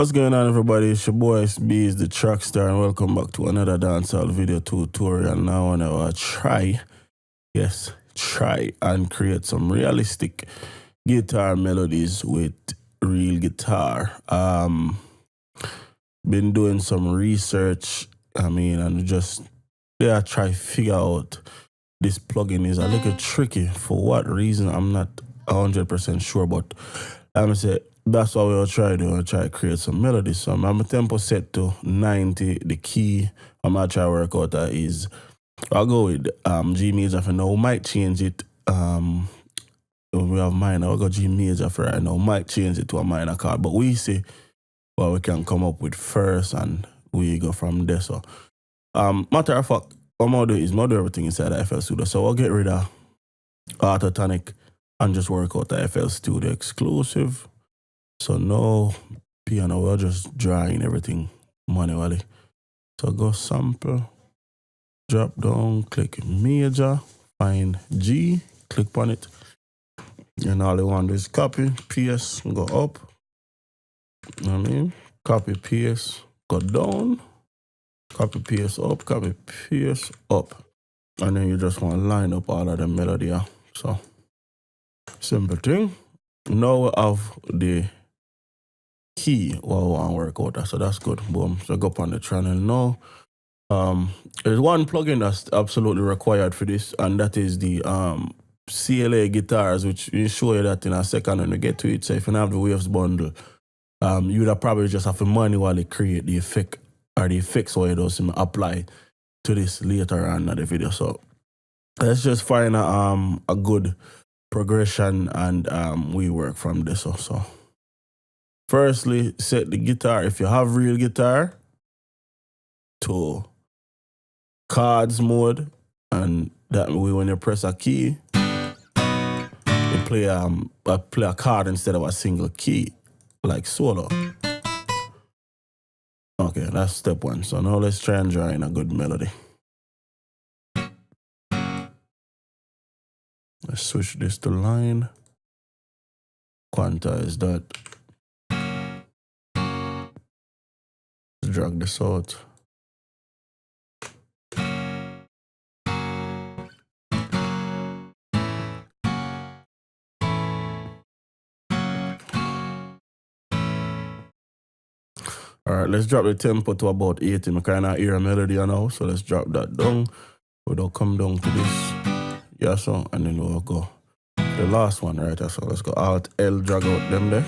What's going on, everybody? It's your boy Itz-Beez-Da, the TrackStar, and welcome back to another dancehall video tutorial. Now I want to try and create some realistic guitar melodies with real guitar. Been doing some research, and just try to figure out this plugin is a little tricky. For what reason, I'm not 100% sure, but I'm say that's what we'll try to do. I'll try to create some melodies. So I'm a tempo set to 90. The key I'm gonna try to work out is I'll go with G major for now. We might change it. When we have minor, I'll go G major for right now. Might change it to a minor chord, but we see what we can come up with first, and we go from there. So matter of fact, what I'm gonna do is do everything inside the FL Studio. So I'll get rid of Autotonic and just work out the FL Studio exclusive. So no piano, we're just drawing everything manually. So go sample, drop down, click major, find G, click on it. And all you want to do is copy, paste, go up. You know what I mean? Copy, paste, go down, copy, paste up, copy, paste up. And then you just want to line up all of the melody. Yeah? So simple thing. Now we have the key what we want to work out. So that's good. Boom. So go up on the channel now. There's one plugin that's absolutely required for this, and that is the CLA guitars, which will show you that in a second when we get to it. So if you don't have the Waves bundle, you would have probably just have to manually create the effect or the effects where it does apply to this later on in the video. So let's just find a good progression, and we work from this. So firstly, set the guitar, if you have real guitar, to chords mode, and that way when you press a key, you play a chord instead of a single key, like solo. Okay, that's step one. So now let's try and draw in a good melody. Let's switch this to line. Quantize that. Let's drag this out. All right, let's drop the tempo to about 80. I kind of hear a melody now, so let's drop that down. We'll come down to this. Yeah, so, and then we'll go the last one, right? So let's go Alt L, drag out them there.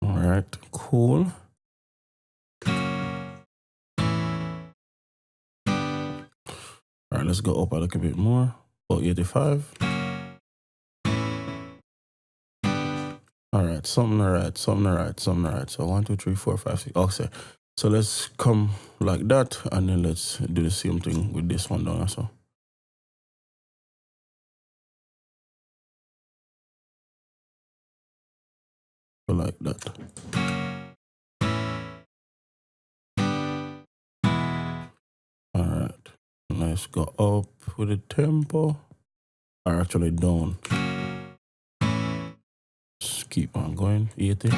All right, cool. All right, let's go up a little bit more. About 85. All right, something all right. So 1, 2, 3, 4, 5, 6. Okay. So let's come like that, and then let's do the same thing with this one down also. So like that. All right. Let's go up with the tempo. Or actually down. Just keep on going. 80.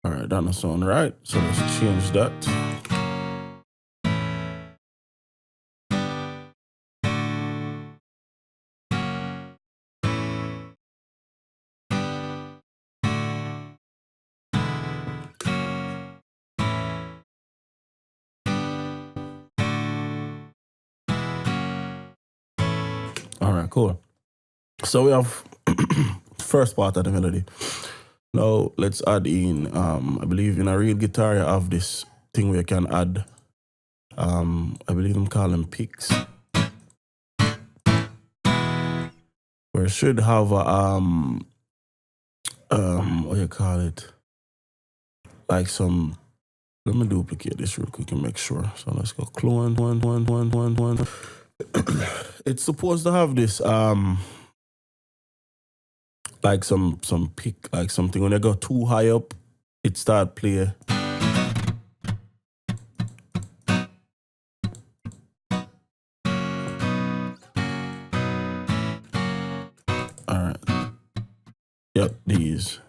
Alright, that doesn't sound right. So let's change that. Alright, cool. So we have first part of the melody. Now let's add in, I believe in a real guitar you have this thing where you can add, I believe I'm calling picks. Where it should have a, what do you call it? Like some, let me duplicate this real quick and make sure. So let's go clone, one. It's supposed to have this, like some pick, like something when they go too high up, it start play. Yep, these.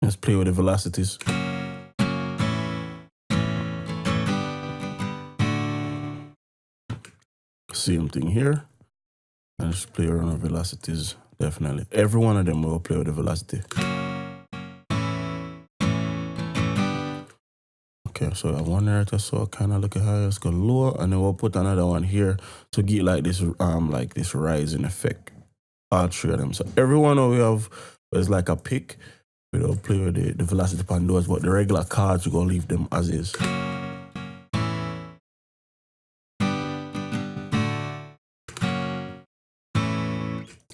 Let's play with the velocities. Same thing here. And just play around with velocities, definitely. Every one of them will play with the velocity. Okay, so I have one right, so kind of look at how it's go lower, and then we'll put another one here to get like this rising effect. All three of them. So every one we have is like a pick. We don't play with the velocity upon those, but the regular cards, we're gonna leave them as is.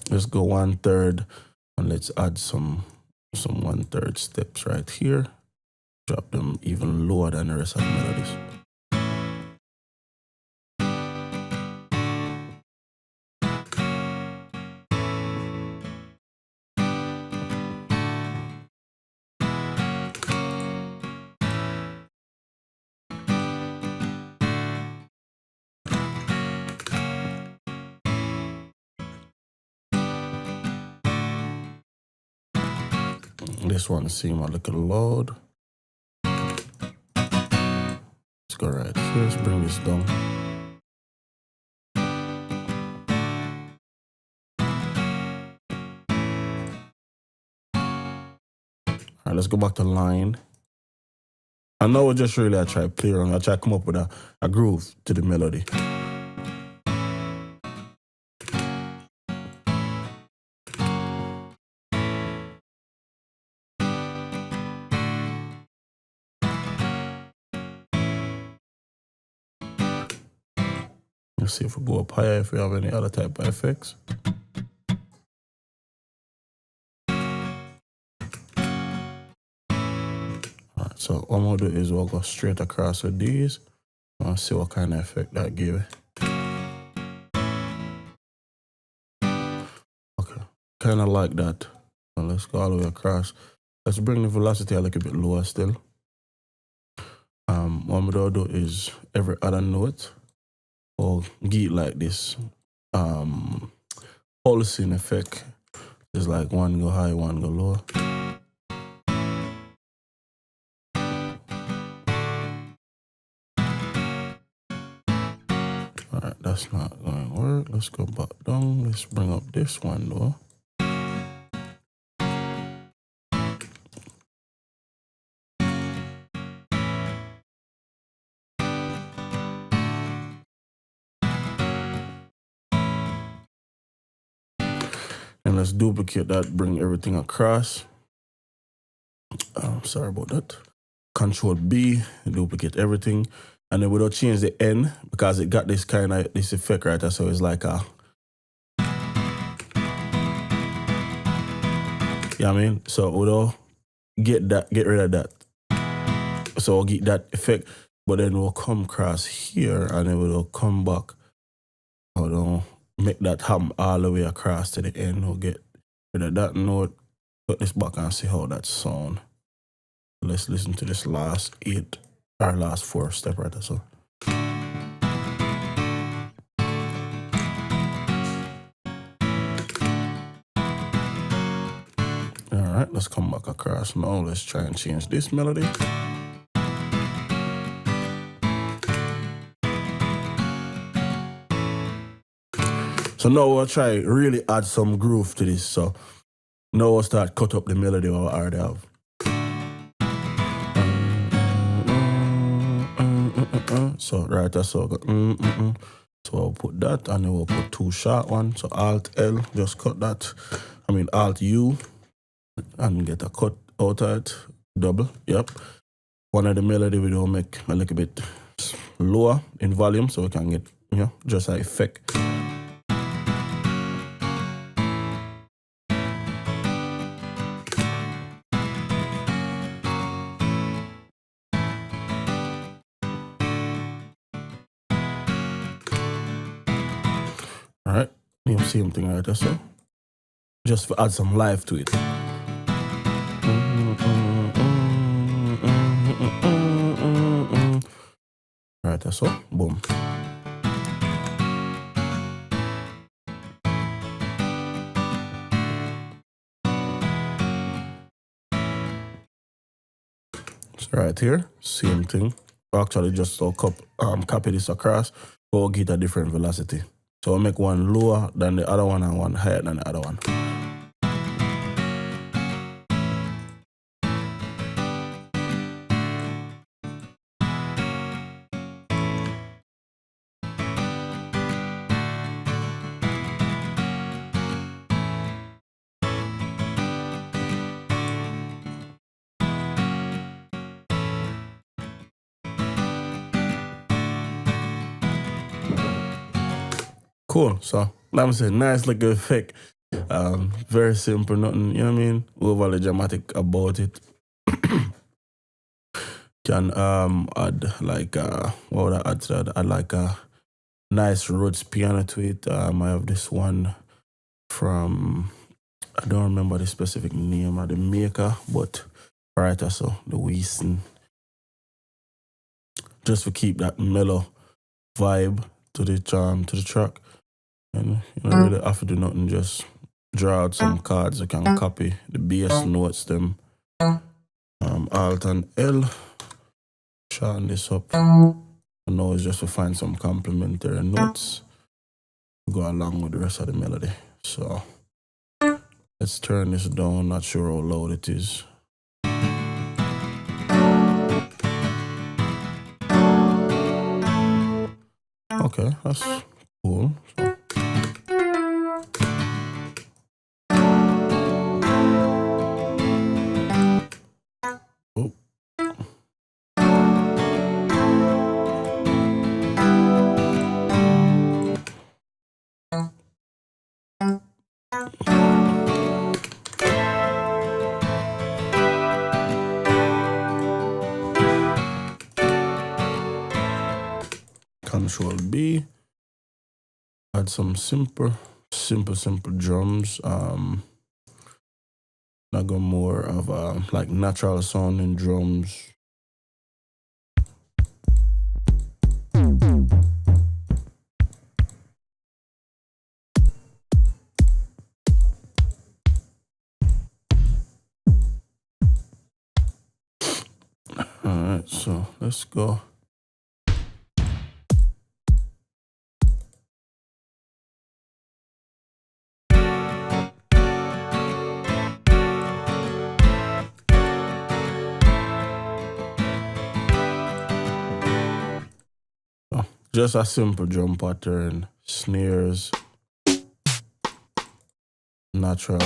Let's go 1/3, and let's add some 1/3 steps right here. Drop them even lower than the rest of the melodies. This one seems a little loud. Let's go right here. Let's bring this down. All right, let's go back to line. I know we just really I try to play around. I try to come up with a groove to the melody. Let's see if we go up higher, if we have any other type of effects. Alright, so what I'm gonna do is we'll go straight across with these. I'll see what kind of effect that give. Okay, kind of like that. So let's go all the way across. Let's bring the velocity a little bit lower still. What I'm gonna do is every other note or get like this pulsing effect. It's like one go high, one go lower. Alright, that's not going to work. Let's go back down. Let's bring up this one though. And let's duplicate that, bring everything across. Sorry about that. Control B, duplicate everything. And then we don't change the N because it got this kind of this effect right there. So it's like a, you know what I mean? So we don't get rid of that. So we'll get that effect, but then we'll come across here and then we'll come back. We'll make that happen all the way across to the end. We'll get rid of that note, put this back and see how that sound. Let's listen to this last 4 step right there. So. All right, let's come back across now. Let's try and change this melody. So now we'll try really add some groove to this. So now we'll start cut up the melody we already have. So right there, so so I'll put that and then we'll put 2 short ones. So Alt L, just cut that. I mean Alt U and get a cut out of it. Double, yep. One of the melody we will make a little bit lower in volume so we can get, you know, just an effect. Same thing right there, so. Just to add some life to it. Right there, so. Boom. So right here, same thing. Actually, just copy this across, but we'll get a different velocity. So I'll make one lower than the other one and one higher than the other one. Cool. So I'm saying nice looking effect. Very simple, nothing, you know what I mean? Overly dramatic about it. Can add like what would I add to that? Add like a nice Rhodes piano to it. I have this one from, I don't remember the specific name of the maker, but right, so the Weeson. Just to keep that mellow vibe to the track. And you don't really have to do nothing, just draw out some cards you can copy the bass notes them. Alt and L. Shorten this up. And now it's just to find some complementary notes to go along with the rest of the melody. So let's turn this down, not sure how loud it is. Okay, that's cool. So. Oh. Control B. Add some simple drums. I go more of like natural sounding drums. Alright, so let's go. Just a simple drum pattern, snares, natural.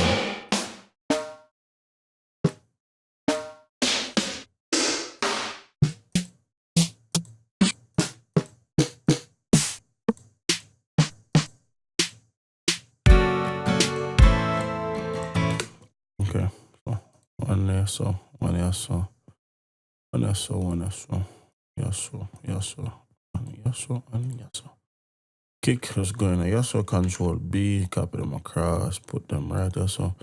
Okay, so one there, so one there, so one there, so one there, so yasso, yasso, and yasso, and yasso. Kick is going to yasso, control B, copy them across, put them right there, so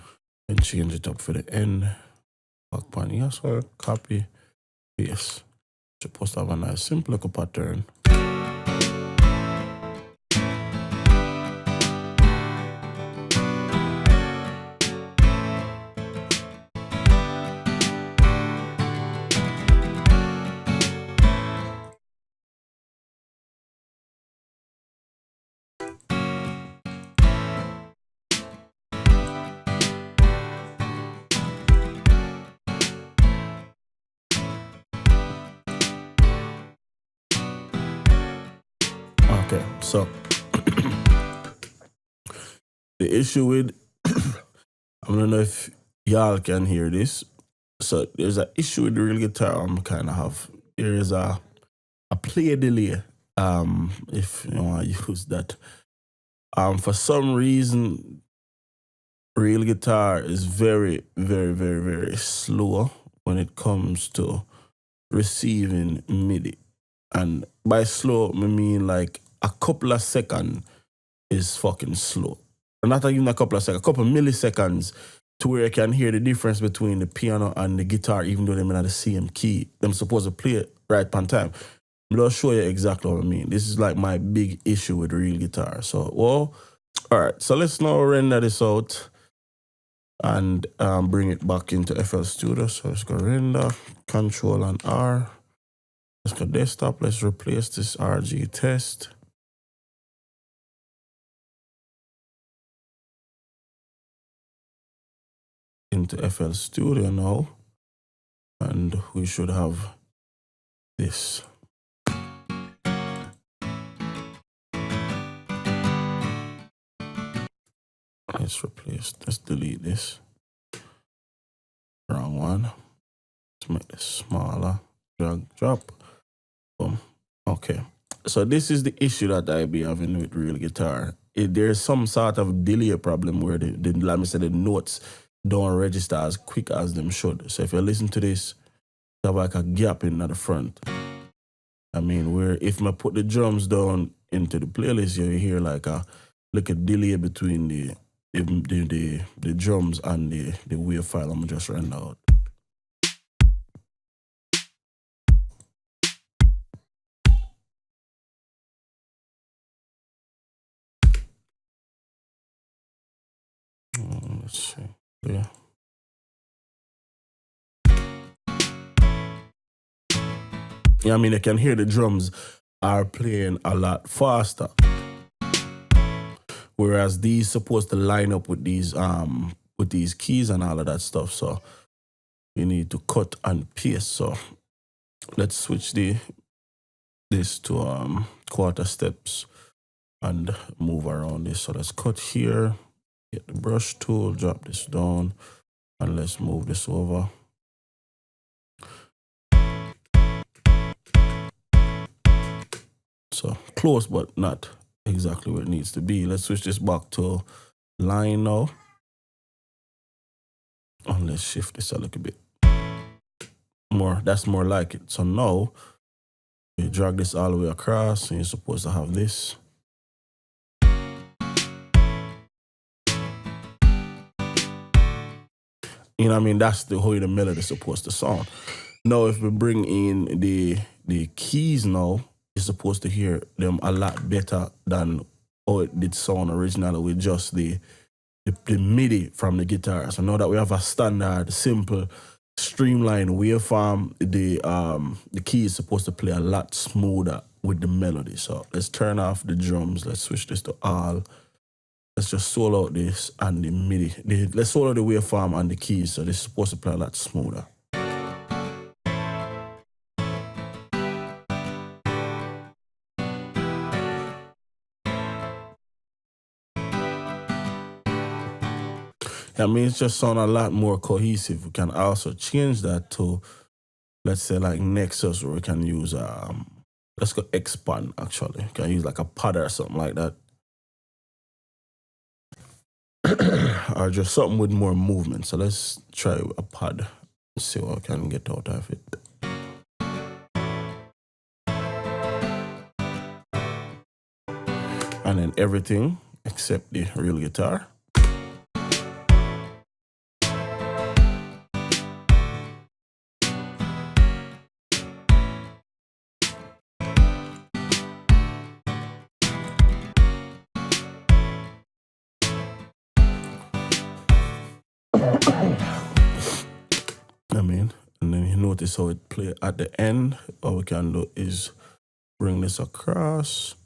and change it up for the end. Back pan yasso, copy, paste. Supposed to have a nice simple little pattern. Okay, so the issue with, I don't know if y'all can hear this. So there's an issue with the real guitar I'm kind of have. There is a play delay, if you want to use that. For some reason, real guitar is very, very, very, very slow when it comes to receiving MIDI. And by slow, I mean like a couple of seconds is fucking slow. not even a couple of seconds, a couple of milliseconds to where you can hear the difference between the piano and the guitar, even though they're in the same key. Them supposed to play it right on time. But I'll show you exactly what I mean. This is like my big issue with real guitar. So, well, all right. So let's now render this out and bring it back into FL Studio. So let's go render, Control and R. Let's go desktop. Let's replace this RG test. Into FL Studio now. And we should have this. Let's delete this. Wrong one. Let's make this smaller. Drag, drop. Boom. Okay. So this is the issue that I be having with real guitar. There's some sort of delay problem where let me say the notes don't register as quick as them should. So if you listen to this, you have like a gap in the front. I mean, where if I put the drums down into the playlist, you hear like a delay between the drums and the wave file I'm just render out. Let's see. Yeah. Yeah, I mean, I can hear the drums are playing a lot faster. Whereas these supposed to line up with these keys and all of that stuff. So you need to cut and paste. So let's switch this to quarter steps and move around this. So let's cut here, get the brush tool, drop this down, and let's move this over. So close, but not exactly where it needs to be. Let's switch this back to line now. And let's shift this a little bit more. That's more like it. So now you drag this all the way across, and you're supposed to have this. You know what I mean? That's the way the melody is supposed to sound. Now, if we bring in the keys now, you're supposed to hear them a lot better than how it did sound originally with just the MIDI from the guitar. So now that we have a standard, simple, streamlined waveform, the key is supposed to play a lot smoother with the melody. So let's turn off the drums. Let's switch this to all. Let's just solo out this and the MIDI. Let's solo the waveform and the keys. So this is supposed to play a lot smoother. I mean, it just sound a lot more cohesive. We can also change that to, let's say, like Nexus, where we can use, let's go expand, actually. We can use like a pad or something like that. Or just something with more movement. So let's try a pad and see what I can get out of it. And then everything except the real guitar. I mean, and then you notice how it play at the end. All we can do is bring this across,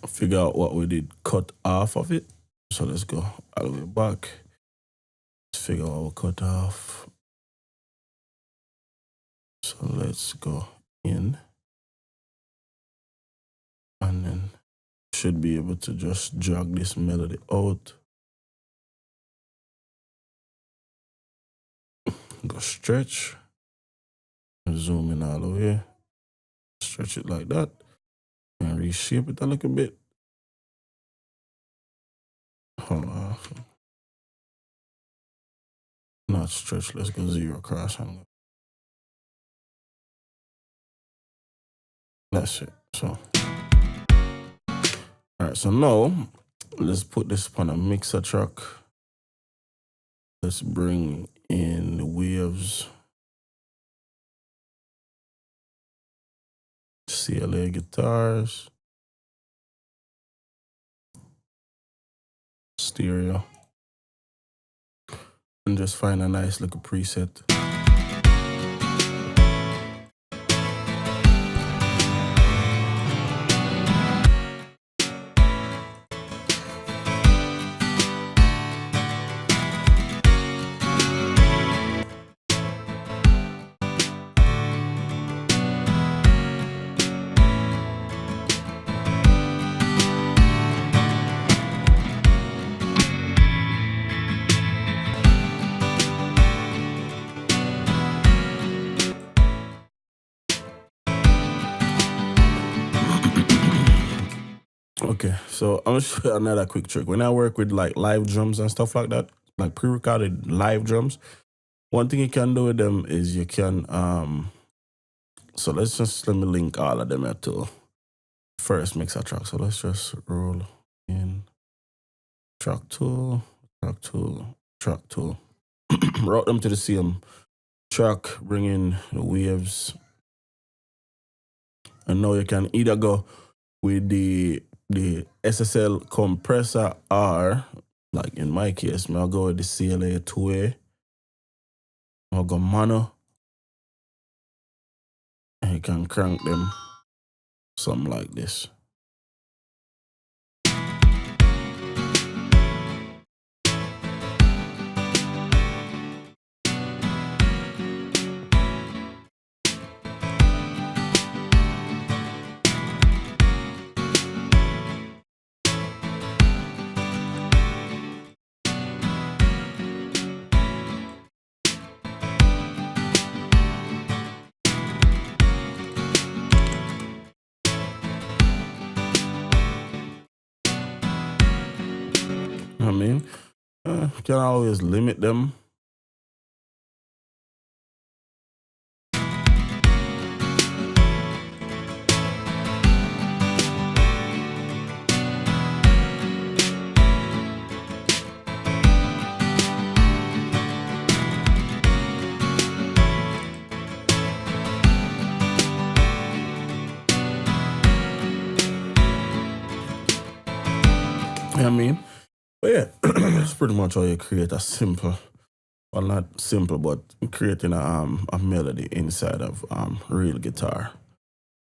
figure out what we did cut off of it. So let's go all the way back. Let's figure out what we cut off. So let's go in. And then should be able to just drag this melody out. Go stretch. Zoom in all the way. Stretch it like that. And reshape it a little bit. Hold on. Not stretch. Let's go zero across. That's it. So, all Alright, so now let's put this on a mixer track. Let's bring in the waves. CLA guitars. Stereo. And just find a nice little preset. Okay, so I'm gonna show you another quick trick. When I work with like live drums and stuff like that, like pre-recorded live drums, one thing you can do with them is you can so let me link all of them here to first mixer track. So let's just roll in track 2, track 2, track 2. Route them to the same track, bring in the waves. And now you can either go with the SSL compressor, or like in my case, I'll go with the CLA 2A. I'll go mono. And you can crank them something like this. I mean, you can always limit them. I mean, but yeah, that's pretty much how you create a simple, well, not simple, but creating a melody inside of real guitar.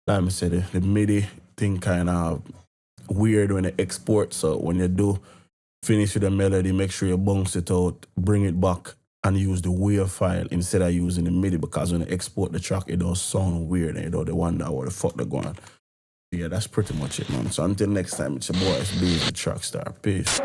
Like I said, the MIDI thing kind of weird when you export. So when you do finish with the melody, make sure you bounce it out, bring it back, and use the WAV file instead of using the MIDI, because when you export the track, it does sound weird and you don't wonder what the fuck they're going. Yeah, that's pretty much it, man. So until next time, it's your boy Itz-Beez-Da, TrackStar. Peace.